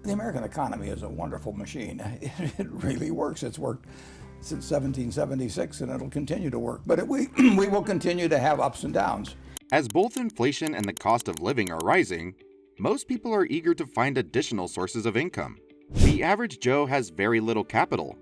The American economy is a wonderful machine. It really works. It's worked since 1776 and it'll continue to work. But we will continue to have ups and downs. As both inflation and the cost of living are rising, most people are eager to find additional sources of income. The average Joe has very little capital,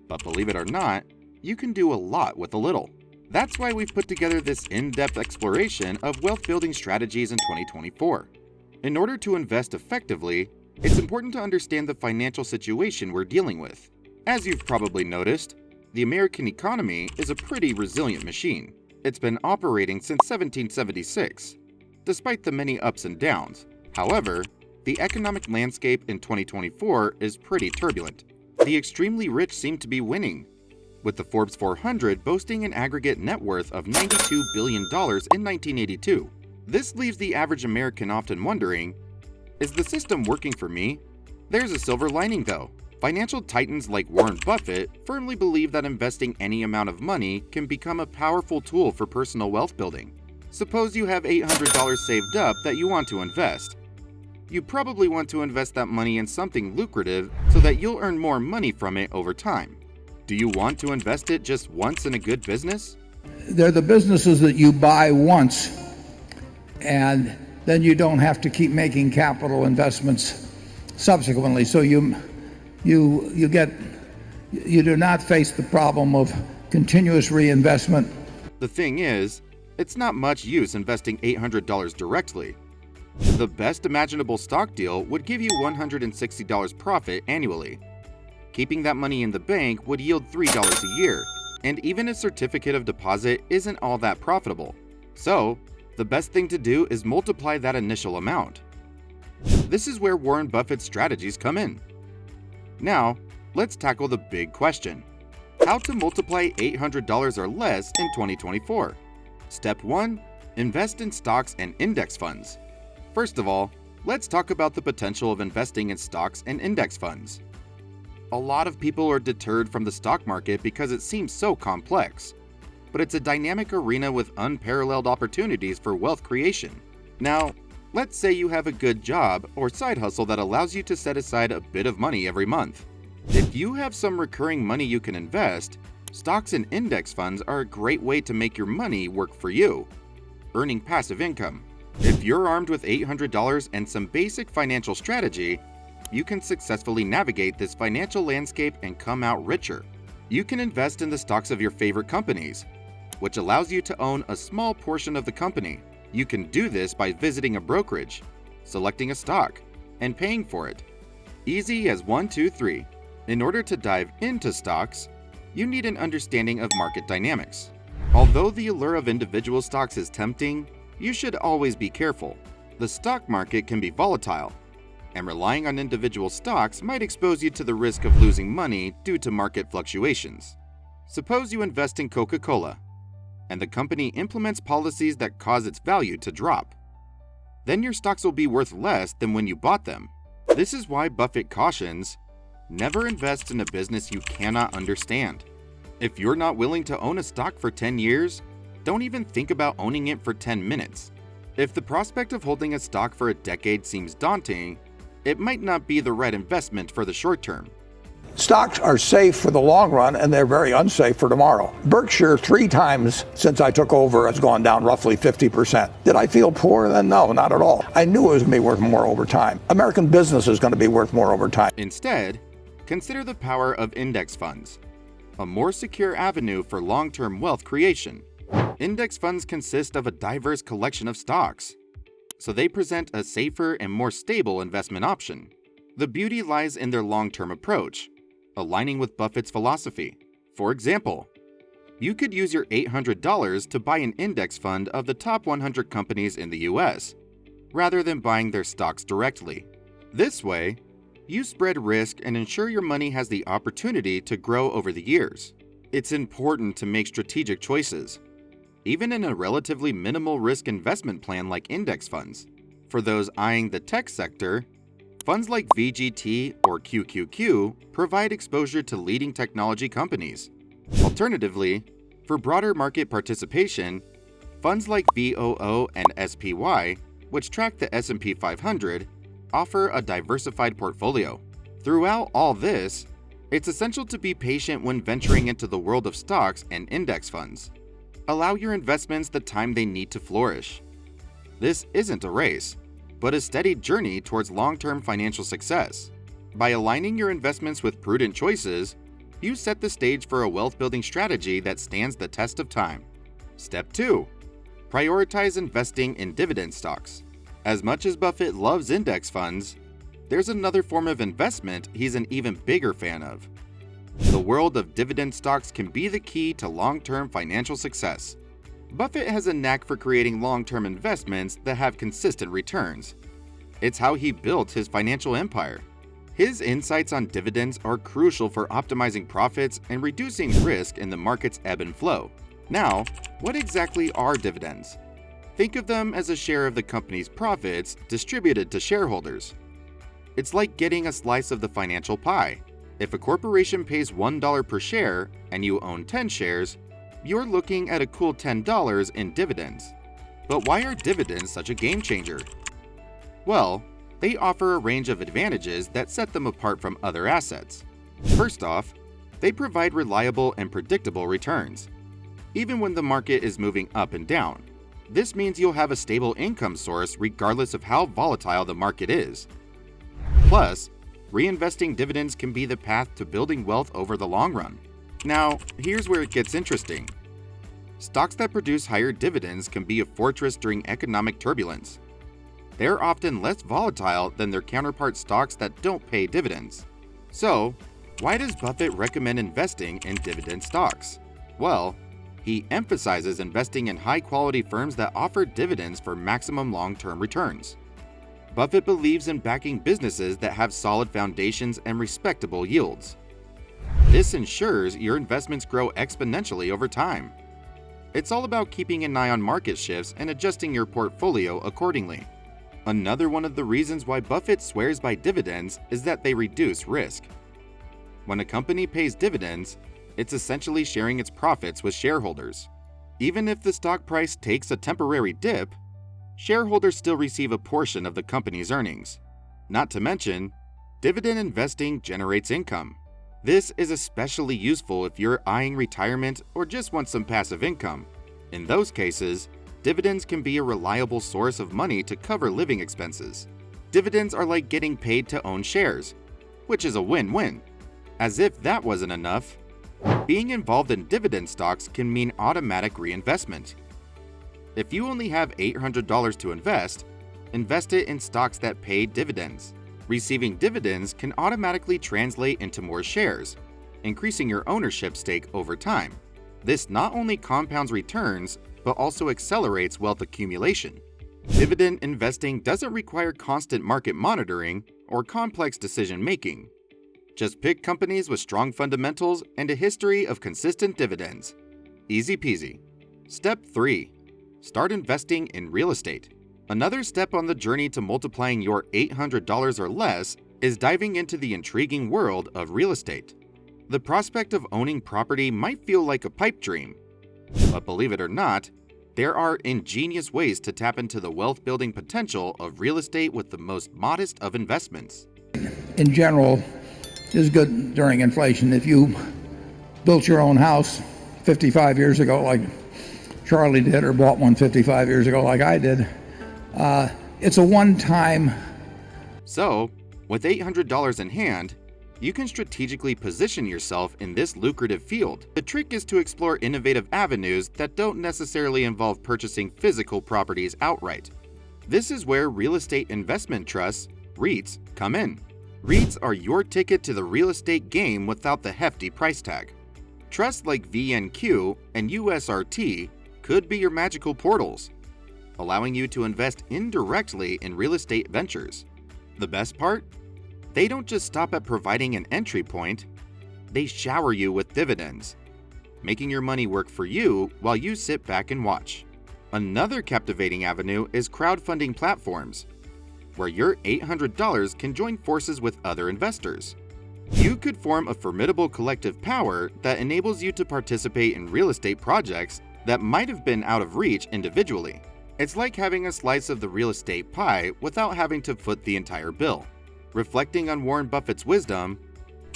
but believe it or not, you can do a lot with a little. That's why we've put together this in-depth exploration of wealth-building strategies in 2024. In order to invest effectively, it's important to understand the financial situation we're dealing with. As you've probably noticed, the American economy is a pretty resilient machine. It's been operating since 1776, despite the many ups and downs. However, the economic landscape in 2024 is pretty turbulent. The extremely rich seem to be winning, with the Forbes 400 boasting an aggregate net worth of $92 billion in 1982. This leaves the average American often wondering, is the system working for me? There's a silver lining though. Financial titans like Warren Buffett firmly believe that investing any amount of money can become a powerful tool for personal wealth building. Suppose you have $800 saved up that you want to invest. You probably want to invest that money in something lucrative so that you'll earn more money from it over time. Do you want to invest it just once in a good business? They're the businesses that you buy once, and then you don't have to keep making capital investments subsequently. So you do not face the problem of continuous reinvestment. The thing is, it's not much use investing $800 directly. The best imaginable stock deal would give you $160 profit annually. Keeping that money in the bank would yield $3 a year, and even a certificate of deposit isn't all that profitable. So, the best thing to do is multiply that initial amount. This is where Warren Buffett's strategies come in. Now, let's tackle the big question: how to multiply $800 or less in 2024. Step 1. Invest in stocks and index funds. First of all, let's talk about the potential of investing in stocks and index funds. A lot of people are deterred from the stock market because it seems so complex, but it's a dynamic arena with unparalleled opportunities for wealth creation. Now, let's say you have a good job or side hustle that allows you to set aside a bit of money every month. If you have some recurring money you can invest, stocks and index funds are a great way to make your money work for you, earning passive income. If you're armed with $800 and some basic financial strategy, you can successfully navigate this financial landscape and come out richer. You can invest in the stocks of your favorite companies, which allows you to own a small portion of the company. You can do this by visiting a brokerage, selecting a stock, and paying for it. Easy as 1, 2, 3. In order to dive into stocks, you need an understanding of market dynamics. Although the allure of individual stocks is tempting, you should always be careful. The stock market can be volatile, and relying on individual stocks might expose you to the risk of losing money due to market fluctuations. Suppose you invest in Coca-Cola, and the company implements policies that cause its value to drop. Then your stocks will be worth less than when you bought them. This is why Buffett cautions, never invest in a business you cannot understand. If you're not willing to own a stock for 10 years, don't even think about owning it for 10 minutes. If the prospect of holding a stock for a decade seems daunting, it might not be the right investment for the short term. Stocks are safe for the long run, and they're very unsafe for tomorrow. Berkshire, 3 times since I took over, has gone down roughly 50%. Did I feel poor then? No, not at all. I knew it was going to be worth more over time. American business is going to be worth more over time. Instead, consider the power of index funds, a more secure avenue for long-term wealth creation. Index funds consist of a diverse collection of stocks, so they present a safer and more stable investment option. The beauty lies in their long-term approach, aligning with Buffett's philosophy. For example, you could use your $800 to buy an index fund of the top 100 companies in the US, rather than buying their stocks directly. This way, you spread risk and ensure your money has the opportunity to grow over the years. It's important to make strategic choices, even in a relatively minimal risk investment plan like index funds. For those eyeing the tech sector, funds like VGT or QQQ provide exposure to leading technology companies. Alternatively, for broader market participation, funds like VOO and SPY, which track the S&P 500, offer a diversified portfolio. Throughout all this, it's essential to be patient when venturing into the world of stocks and index funds. Allow your investments the time they need to flourish. This isn't a race, but a steady journey towards long-term financial success. By aligning your investments with prudent choices, you set the stage for a wealth-building strategy that stands the test of time. Step 2. Prioritize investing in dividend stocks. As much as Buffett loves index funds, there's another form of investment he's an even bigger fan of. The world of dividend stocks can be the key to long-term financial success. Buffett has a knack for creating long-term investments that have consistent returns. It's how he built his financial empire. His insights on dividends are crucial for optimizing profits and reducing risk in the market's ebb and flow. Now, what exactly are dividends? Think of them as a share of the company's profits distributed to shareholders. It's like getting a slice of the financial pie. If a corporation pays $1 per share and you own 10 shares, you're looking at a cool $10 in dividends. But why are dividends such a game changer? Well, they offer a range of advantages that set them apart from other assets. First off, they provide reliable and predictable returns. Even when the market is moving up and down, this means you'll have a stable income source regardless of how volatile the market is. Plus, reinvesting dividends can be the path to building wealth over the long run. Now, here's where it gets interesting. Stocks that produce higher dividends can be a fortress during economic turbulence. They're often less volatile than their counterpart stocks that don't pay dividends. So, why does Buffett recommend investing in dividend stocks? Well, he emphasizes investing in high-quality firms that offer dividends for maximum long-term returns. Buffett believes in backing businesses that have solid foundations and respectable yields. This ensures your investments grow exponentially over time. It's all about keeping an eye on market shifts and adjusting your portfolio accordingly. Another one of the reasons why Buffett swears by dividends is that they reduce risk. When a company pays dividends, it's essentially sharing its profits with shareholders. Even if the stock price takes a temporary dip, shareholders still receive a portion of the company's earnings. Not to mention, dividend investing generates income. This is especially useful if you're eyeing retirement or just want some passive income. In those cases, dividends can be a reliable source of money to cover living expenses. Dividends are like getting paid to own shares, which is a win-win. As if that wasn't enough, being involved in dividend stocks can mean automatic reinvestment. If you only have $800 to invest it in stocks that pay dividends. Receiving dividends can automatically translate into more shares, increasing your ownership stake over time. This not only compounds returns, but also accelerates wealth accumulation. Dividend investing doesn't require constant market monitoring or complex decision-making. Just pick companies with strong fundamentals and a history of consistent dividends. Easy peasy. Step 3. Start investing in real estate. Another step on the journey to multiplying your $800 or less is diving into the intriguing world of real estate. The prospect of owning property might feel like a pipe dream, but believe it or not, there are ingenious ways to tap into the wealth-building potential of real estate with the most modest of investments. In general, is good during inflation. If you built your own house 55 years ago like Charlie did, or bought one 55 years ago like I did, it's a one-time. So, with $800 in hand, you can strategically position yourself in this lucrative field. The trick is to explore innovative avenues that don't necessarily involve purchasing physical properties outright. This is where real estate investment trusts, REITs, come in. REITs are your ticket to the real estate game without the hefty price tag. Trusts like VNQ and USRT could be your magical portals, allowing you to invest indirectly in real estate ventures. The best part? They don't just stop at providing an entry point, they shower you with dividends, making your money work for you while you sit back and watch. Another captivating avenue is crowdfunding platforms, where your $800 can join forces with other investors. You could form a formidable collective power that enables you to participate in real estate projects that might have been out of reach individually. It's like having a slice of the real estate pie without having to foot the entire bill. Reflecting on Warren Buffett's wisdom,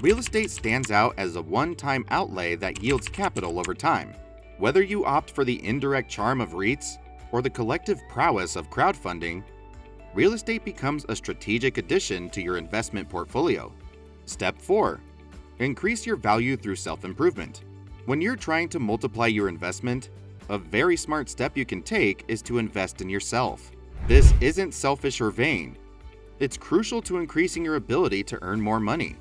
real estate stands out as a one-time outlay that yields capital over time. Whether you opt for the indirect charm of REITs or the collective prowess of crowdfunding, real estate becomes a strategic addition to your investment portfolio. Step 4. Increase your value through self-improvement. When you're trying to multiply your investment, a very smart step you can take is to invest in yourself. This isn't selfish or vain. It's crucial to increasing your ability to earn more money.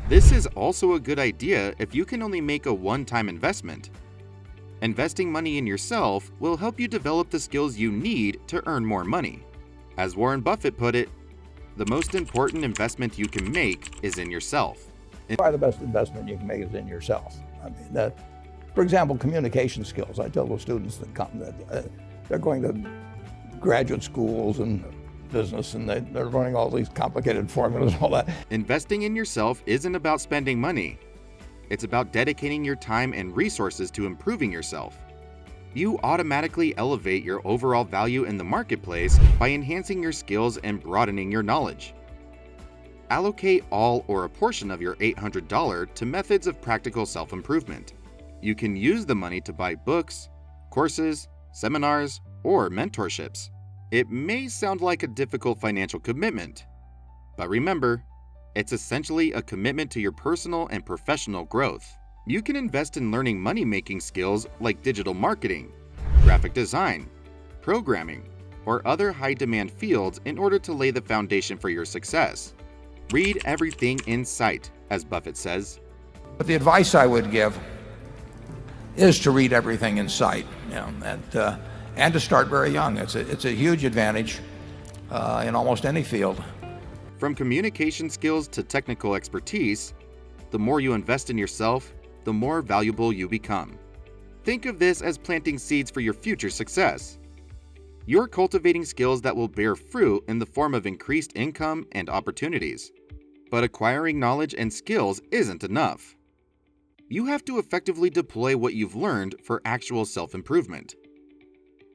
This is also a good idea if you can only make a one-time investment. Investing money in yourself will help you develop the skills you need to earn more money. As Warren Buffett put it, the most important investment you can make is in yourself. Probably the best investment you can make is in yourself. I mean, for example, communication skills. I tell the students that come that they're going to graduate schools and business, and they're learning all these complicated formulas and all that. Investing in yourself isn't about spending money. It's about dedicating your time and resources to improving yourself. You automatically elevate your overall value in the marketplace by enhancing your skills and broadening your knowledge. Allocate all or a portion of your $800 to methods of practical self-improvement. You can use the money to buy books, courses, seminars, or mentorships. It may sound like a difficult financial commitment, but remember, it's essentially a commitment to your personal and professional growth. You can invest in learning money-making skills like digital marketing, graphic design, programming, or other high-demand fields in order to lay the foundation for your success. Read everything in sight, as Buffett says. But the advice I would give is to read everything in sight, and to start very young. It's a huge advantage in almost any field. From communication skills to technical expertise, the more you invest in yourself, the more valuable you become. Think of this as planting seeds for your future success. You're cultivating skills that will bear fruit in the form of increased income and opportunities. But acquiring knowledge and skills isn't enough. You have to effectively deploy what you've learned for actual self-improvement.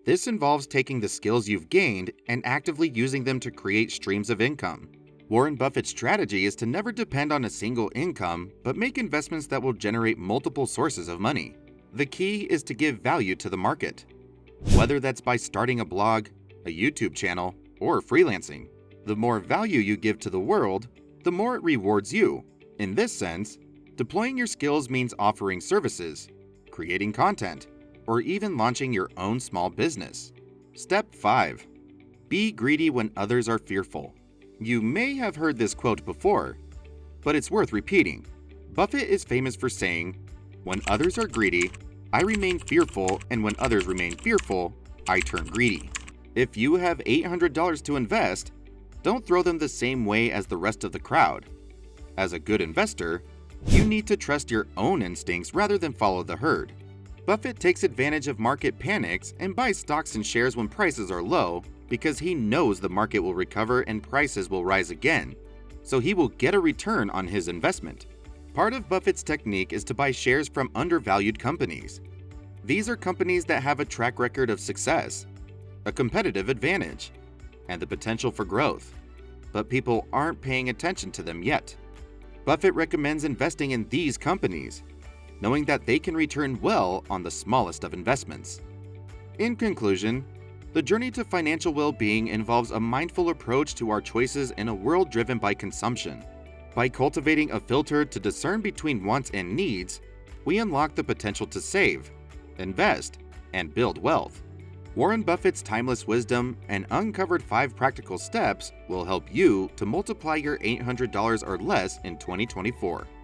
This involves taking the skills you've gained and actively using them to create streams of income. Warren Buffett's strategy is to never depend on a single income, but make investments that will generate multiple sources of money. The key is to give value to the market. Whether that's by starting a blog, a YouTube channel, or freelancing, the more value you give to the world, the more it rewards you. In this sense, deploying your skills means offering services, creating content, or even launching your own small business. Step 5. Be greedy when others are fearful. You may have heard this quote before, but it's worth repeating. Buffett is famous for saying, "When others are greedy, I remain fearful, and when others remain fearful, I turn greedy." If you have $800 to invest, don't throw them the same way as the rest of the crowd. As a good investor, you need to trust your own instincts rather than follow the herd. Buffett takes advantage of market panics and buys stocks and shares when prices are low because he knows the market will recover and prices will rise again, so he will get a return on his investment. Part of Buffett's technique is to buy shares from undervalued companies. These are companies that have a track record of success, a competitive advantage, and the potential for growth, but people aren't paying attention to them yet. Buffett recommends investing in these companies, knowing that they can return well on the smallest of investments. In conclusion, the journey to financial well-being involves a mindful approach to our choices in a world driven by consumption. By cultivating a filter to discern between wants and needs, we unlock the potential to save, invest, and build wealth. Warren Buffett's timeless wisdom and uncovered 5 practical steps will help you to multiply your $800 or less in 2024.